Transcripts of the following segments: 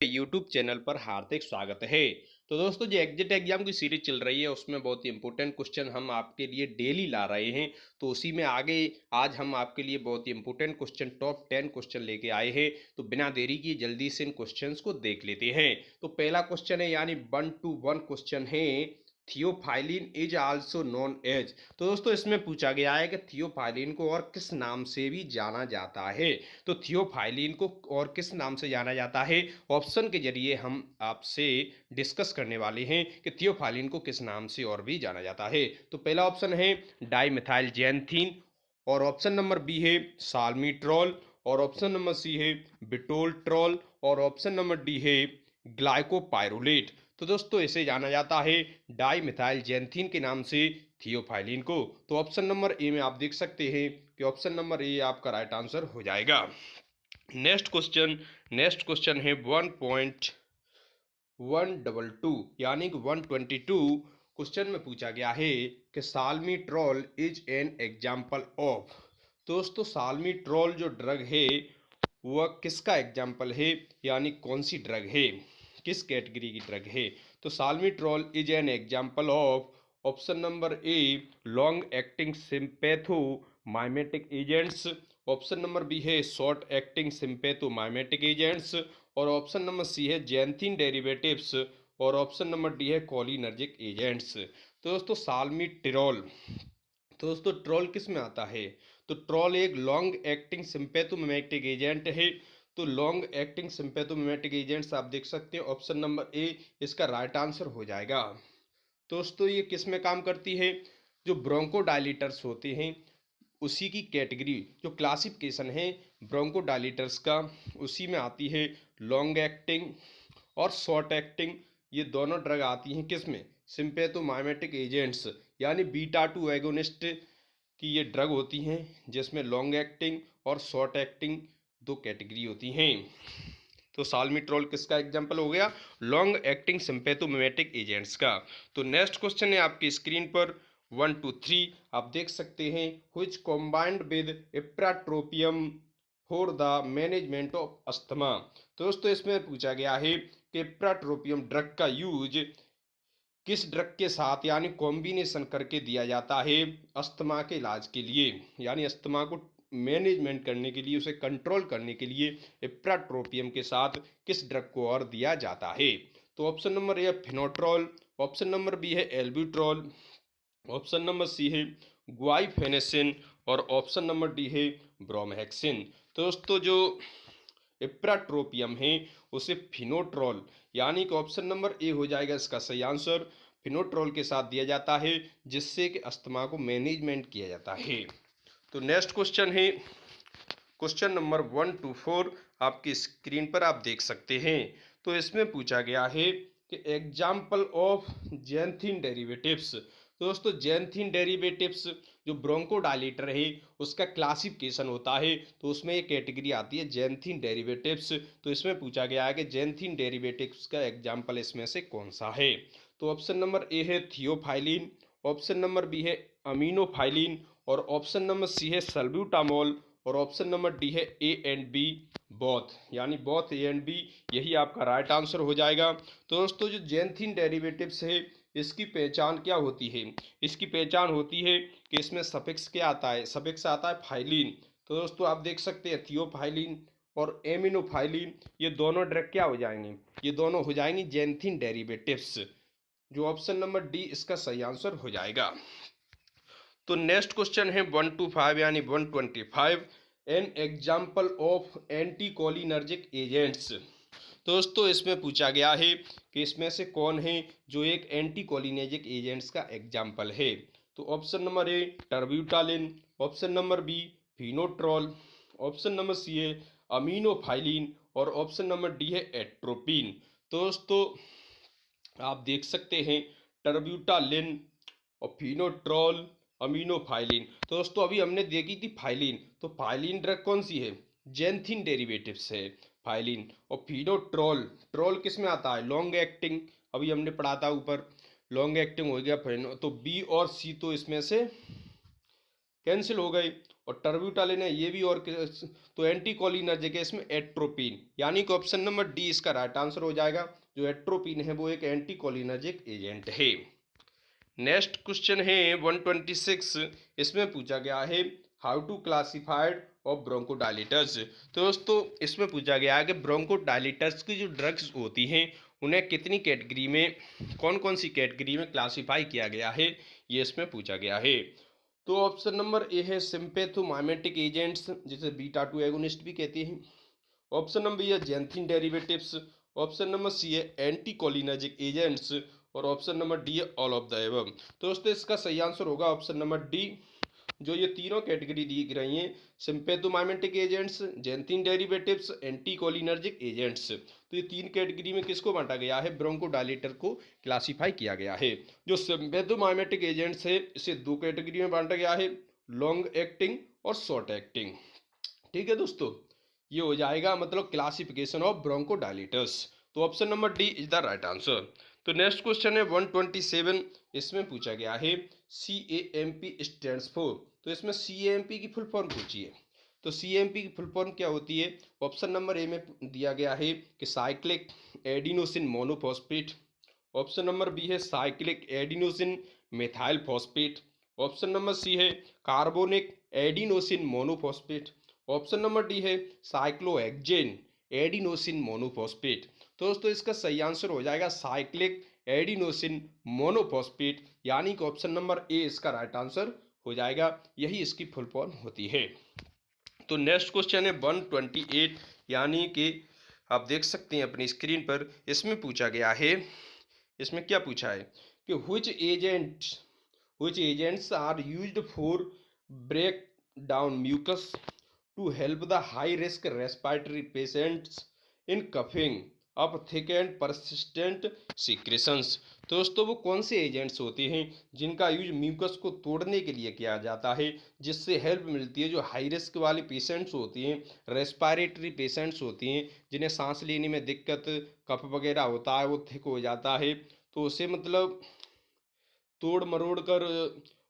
YouTube channel पर हार्दिक स्वागत है। तो दोस्तों, जो एग्जिट एग्जाम की सीरीज चल रही है उसमें बहुत ही इंपॉर्टेंट क्वेश्चन हम आपके लिए डेली ला रहे हैं। तो उसी में आगे आज हम आपके लिए बहुत ही इंपॉर्टेंट क्वेश्चन टॉप 10 क्वेश्चन लेके आए हैं। तो बिना देरी किए जल्दी से इन क्वेश्चंस को देख लेते हैं। तो पहला क्वेश्चन है यानी 1 to 1 क्वेश्चन है। Theophylline is also known as. तो दोस्तों, इसमें पूछा गया है कि थियोफाइलिन को और किस नाम से भी जाना जाता है। तो थियोफाइलिन को और किस नाम से जाना जाता है, ऑप्शन के जरिए हम आपसे डिस्कस करने वाले हैं कि थियोफाइलिन को किस नाम से और भी जाना जाता है। तो पहला ऑप्शन है डाइमिथाइल जैंथीन, और ऑप्शन नंबर बी है साल्मीट्रॉल, और ऑप्शन नंबर सी है बिटोल्ट्रॉल, और ऑप्शन नंबर डी है ग्लाइकोपाइरुलेट। तो दोस्तों, इसे जाना जाता है डाइमिथाइल जैंथीन के नाम से थियोफाइलिन को। तो ऑप्शन नंबर ए में आप देख सकते हैं कि ऑप्शन नंबर ए आपका राइट आंसर हो जाएगा। नेक्स्ट क्वेश्चन है 1.122 यानी कि 122 क्वेश्चन में पूछा गया है कि साल्मीट्रॉल इज एन एग्जाम्पल ऑफ। दोस्तों, साल्मीट्रॉल जो ड्रग है वह किसका एग्जाम्पल है, यानी कौन सी ड्रग है, किस कैटेगरी की ड्रग है। तो salmeterol is an example of option number A long acting sympathomimetic agents, option number B है short acting sympathomimetic agents, और ऑप्शन नंबर सी है जैंथीन डेरिवेटिव्स, और ऑप्शन नंबर डी है cholinergic agents. तो दोस्तों, साल्मीट्रॉल, तो दोस्तों troll किस में आता है, तो ट्रॉल एक लॉन्ग एक्टिंग सिंपैथोमिमेटिक एजेंट है। तो लॉन्ग एक्टिंग सिंपैथोमिमेटिक एजेंट्स आप देख सकते हैं, ऑप्शन नंबर ए इसका राइट आंसर हो जाएगा। दोस्तों, ये किस में काम करती है, जो ब्रोंकोडायलिटर्स होते हैं उसी की कैटेगरी, जो क्लासिफिकेशन है ब्रोंकोडायलिटर्स का, उसी में आती है लॉन्ग एक्टिंग और शॉर्ट एक्टिंग। ये दोनों ड्रग आती हैं किस में, सिंपैथोमाइमेटिक एजेंट्स, यानी बीटा 2 एगोनिस्ट की ये ड्रग होती हैं जिसमें लॉन्ग एक्टिंग और शॉर्ट एक्टिंग दो कैटेगरी होती हैं। तो साल्मीट्रॉल किसका एग्जाम्पल हो गया, लॉन्ग एक्टिंग सिंपैथोमिमेटिक एजेंट्स का। तो नेक्स्ट क्वेश्चन है आपकी स्क्रीन पर 1 to 3 आप देख सकते हैं, which combined with ipratropium for the management of asthma. तो दोस्तों, इसमें पूछा गया है कि इप्राट्रोपियम ड्रग का यूज किस ड्रग के साथ यानी कॉम्बिनेशन करके दिया जाता है अस्थमा के इलाज के लिए, यानी अस्थमा को मैनेजमेंट करने के लिए, उसे कंट्रोल करने के लिए इप्राट्रोपियम के साथ किस ड्रग को और दिया जाता है। तो ऑप्शन नंबर ए है फिनोट्रॉल, ऑप्शन नंबर बी है एल्ब्यूट्रॉल, ऑप्शन नंबर सी है ग्वाइफेनेसिन, और ऑप्शन नंबर डी है ब्रोमहेक्सिन। तो दोस्तों, जो इप्राट्रोपियम है उसे फिनोट्रॉल यानी कि ऑप्शन नंबर ए हो जाएगा इसका सही आंसर, फिनोट्रॉल के साथ दिया जाता है जिससे कि अस्थमा को मैनेजमेंट किया जाता है। तो नेक्स्ट क्वेश्चन है क्वेश्चन नंबर 1 to 4 आपकी स्क्रीन पर आप देख सकते हैं। तो इसमें पूछा गया है कि एग्जाम्पल ऑफ जैंथीन डेरिवेटिव्स। तो दोस्तों, जैंथीन डेरिवेटिव्स जो ब्रोंकोडायलेटर है उसका क्लासिफिकेशन होता है, तो उसमें एक कैटेगरी आती है जैंथीन डेरिवेटिव्स। तो इसमें पूछा गया है कि जैंथीन डेरिवेटिव्स का एग्जाम्पल इसमें से कौन सा है। तो ऑप्शन नंबर ए है थियोफाइलिन, ऑप्शन नंबर बी है अमीनोफाइलिन, और ऑप्शन नंबर सी है सल्ब्यूटामोल, और ऑप्शन नंबर डी है ए एंड बी बोथ, यानी बोथ ए एंड बी, यही आपका राइट आंसर हो जाएगा। तो दोस्तों, जो जैंथीन डेरिवेटिव्स है इसकी पहचान क्या होती है, इसकी पहचान होती है कि इसमें सफिक्स क्या आता है, सफिक्स आता है फाइलिन। तो दोस्तों, आप देख सकते हैं थियोफाइलिन और एमिनोफाइलिन ये दोनों ड्रग क्या हो जाएंगे, ये दोनों हो जाएंगी जैंथीन डेरिवेटिव्स, जो ऑप्शन नंबर डी इसका सही आंसर हो जाएगा। तो नेक्स्ट क्वेश्चन है 1 to 5 यानी 125 N example of anti cholinergic agents. दोस्तों, इसमें पूछा गया है कि इसमें से कौन है जो एक एंटी कोलिनर्जिक एजेंट्स का एग्जाम्पल है। तो option number A terbutaline, option number B fenoterol, option number C है अमीनोफाइलिन, और ऑप्शन नंबर डी है एट्रोपिन। तो दोस्तों, आप देख सकते हैं टर्ब्यूटालिन और फिनोट्रॉल अमीनोफाइलिन। तो दोस्तों, अभी हमने देखी थी फाइलिन, तो फाइलिन ड्रग कौन सी है, जैंथीन डेरिवेटिव्स है फाइलिन। और फिनोट्रॉल, ट्रॉल किस में आता है, लॉन्ग एक्टिंग, अभी हमने पढ़ा था ऊपर, लॉन्ग एक्टिंग हो गया फिनो। तो बी और सी तो इसमें से कैंसिल हो गए, और टर्ब्यूटालिन है ये भी, और तो एंटीकोलिनर्जिक है इसमें एट्रोपिन, यानी कि ऑप्शन नंबर डी इसका राइट आंसर हो जाएगा। जो एट्रोपिन है वो एक एंटीकोलिनर्जिक एजेंट है। नेक्स्ट क्वेश्चन है 126, इसमें पूछा गया है how to classified of bronchodilators. तो दोस्तों इसमें पूछा गया है कि ब्रोंकोडायलेटर्स की जो ड्रग्स होती हैं उन्हें कितनी कैटेगरी में, कौन कौन सी कैटेगरी में क्लासिफाई किया गया है, ये इसमें पूछा गया है। तो ऑप्शन नंबर ए है सिंपैथोमाइमेटिक एजेंट्स, जिसे बीटा 2 एगोनिस्ट भी कहते हैं। ऑप्शन नंबर बी है xanthine derivatives. Option number C है एंटीकोलिनर्जिक एजेंट्स। और ऑप्शन नंबर डी है ऑल ऑफ द एबव। तो दोस्तों इसका सही आंसर होगा ऑप्शन नंबर डी। जो ये तीनों कैटेगरी दी रही हैं, sympathomimetic agents, xanthine derivatives, anticholinergic agents, तो ये तीन कैटेगरी में किसको बांटा गया है, ब्रोंकोडायलेटर को क्लासिफाई किया गया है। जो सिंपैथोमाइमेटिक एजेंट्स है इसे दो कैटेगरी में बांटा गया है, लॉन्ग एक्टिंग और शॉर्ट एक्टिंग। ठीक है दोस्तों, ये हो जाएगा मतलब क्लासिफिकेशन ऑफ ब्रोंकोडायलेटर्स। तो option number D is the right answer. तो नेक्स्ट क्वेश्चन है 127, इसमें पूछा गया है CAMP स्टैंड्स फॉर। तो इसमें CAMP की फुल फॉर्म पूछी है। तो CAMP की फुल फॉर्म क्या होती है, ऑप्शन नंबर ए में दिया गया है कि cyclic adenosine monophosphate. Option number B है cyclic adenosine methyl phosphate. Option number C है carbonic adenosine monophosphate. Option number D है साइक्लोहेक्सेन एडिनोसिन मोनोफॉस्फेट। तो दोस्तों इसका सही आंसर हो जाएगा साइक्लिक एडिनोसिन मोनोफॉस्फेट, यानी कि ऑप्शन नंबर ए इसका राइट आंसर हो जाएगा, यही इसकी फुल फॉर्म होती है। तो नेक्स्ट क्वेश्चन है 128, यानी कि आप देख सकते हैं अपनी स्क्रीन पर, इसमें पूछा गया है, इसमें क्या पूछा है कि which agents are used for break down mucus to help the high risk respiratory patients in coughing up thick and persistent secretions। तो दोस्तों वो कौन से एजेंट्स होते हैं जिनका यूज म्यूकस को तोड़ने के लिए किया जाता है, जिससे हेल्प मिलती है जो हाई रिस्क वाले पेशेंट्स होती हैं, रेस्पिरेटरी पेशेंट्स होती हैं, जिन्हें सांस लेने में दिक्कत, कफ वगैरह होता है, वो थिक हो जाता है, तो उसे मतलब तोड़ मरोड़ कर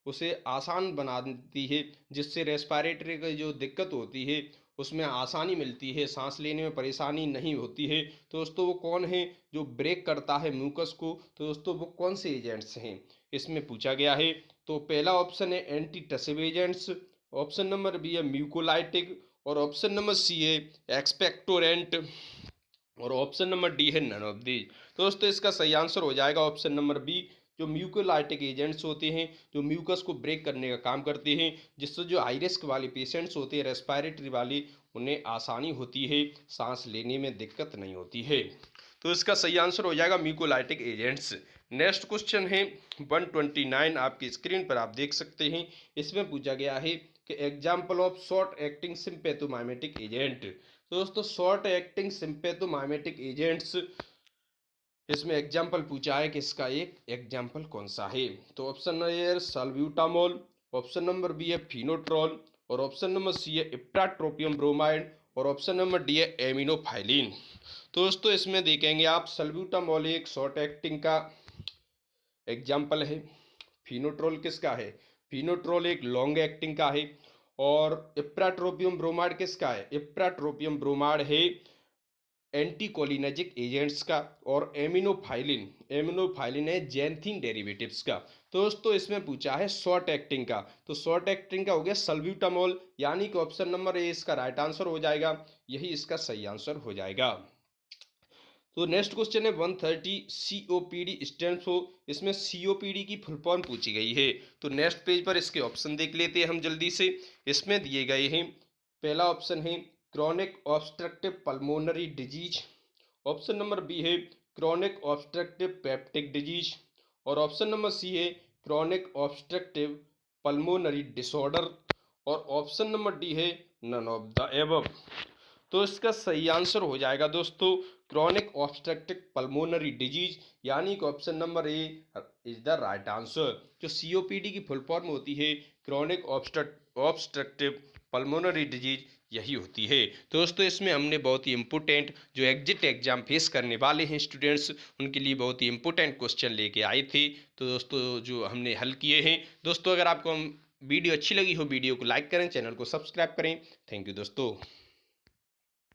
उसे आसान बना देती है, जिससे रेस्पिरेटरी की जो दिक्कत होती है उसमें आसानी मिलती है, सांस लेने में परेशानी नहीं होती है। तो दोस्तों वो कौन है जो ब्रेक करता है म्यूकस को, तो दोस्तों वो कौन से एजेंट्स हैं, इसमें पूछा गया है। तो पहला ऑप्शन है antitussive agents, option number B है म्यूकोलाइटिक, और ऑप्शन नंबर सी है एक्सपेक्टोरेंट, और ऑप्शन नंबर डी है नन ऑफ दी। तो दोस्तों इसका सही आंसर हो जाएगा ऑप्शन नंबर बी। जो म्यूकोलाइटिक एजेंट्स होते हैं जो म्यूकस को ब्रेक करने का काम करते हैं, जिससे जो हाई रिस्क वाले पेशेंट्स होते हैं रेस्पिरेटरी वाले, उन्हें आसानी होती है, सांस लेने में दिक्कत नहीं होती है। तो इसका सही आंसर हो जाएगा म्यूकोलाइटिक एजेंट्स। नेक्स्ट क्वेश्चन है 129, आपकी स्क्रीन पर आप देख सकते हैं, इसमें पूछा गया है कि example of short acting sympathomimetic agent. तो दोस्तों शॉर्ट एक्टिंग सिंपैथोमाइमेटिक एजेंट्स, इसमें एग्जाम्पल पूछा है कि इसका एक एग्जाम्पल कौन सा है। तो option number A salbutamol, option number B है फिनोट्रॉल, और ऑप्शन नंबर सी है इप्राट्रोपियम ब्रोमाइड, और ऑप्शन नंबर डी है एमिनोफाइलिन। तो दोस्तों इसमें देखेंगे आप सल्ब्यूटामोल एक शॉर्ट एक्टिंग का एग्जाम्पल है, फिनोट्रोल किसका है, फिनोट्रोल एक लॉन्ग एक्टिंग का है, और इप्राट्रोपियम ब्रोमाइड किसका है, इप्राट्रोपियम ब्रोमाइड है एंटीकोलिनर्जिक एजेंट्स का, और एमिनोफाइलिन है जेंथिन डेरिवेटिव्स का। तो दोस्तों इसमें पूछा है शॉर्ट एक्टिंग का, तो शॉर्ट एक्टिंग का हो गया सल्ब्यूटामोल, यानी कि ऑप्शन नंबर ए इसका राइट आंसर हो जाएगा, यही इसका सही आंसर हो जाएगा। तो नेक्स्ट क्वेश्चन है 130, COPD स्टैंड फॉर। इसमें COPD की फुल फॉर्म पूछी गई है। तो नेक्स्ट पेज पर इसके ऑप्शन देख लेते हैं हम जल्दी से, इसमें दिए गए हैं। पहला ऑप्शन है chronic obstructive pulmonary disease, option number B है क्रॉनिक ऑब्स्ट्रक्टिव पेप्टिक डिजीज, और ऑप्शन नंबर सी है क्रॉनिक ऑब्स्ट्रक्टिव पल्मोनरी डिसऑर्डर, और ऑप्शन नंबर डी है नन ऑफ द एबव। तो इसका सही आंसर हो जाएगा दोस्तों क्रॉनिक ऑब्स्ट्रक्टिव पल्मोनरी डिजीज, यानी कि option number A is the right answer. जो COPD की फुल फॉर्म होती है क्रॉनिक ऑब्स्ट्रक्टिव पल्मोनरी डिजीज, यही होती है। तो दोस्तों इसमें हमने बहुत ही इंपॉर्टेंट जो एग्जिट एग्जाम फेस करने वाले हैं स्टूडेंट्स, उनके लिए बहुत ही इंपॉर्टेंट क्वेश्चन लेके आए थे। तो दोस्तों जो हमने हल किए हैं, दोस्तों अगर आपको हम वीडियो अच्छी लगी हो वीडियो को लाइक करें, चैनल को सब्सक्राइब करें। थैंक यू दोस्तों।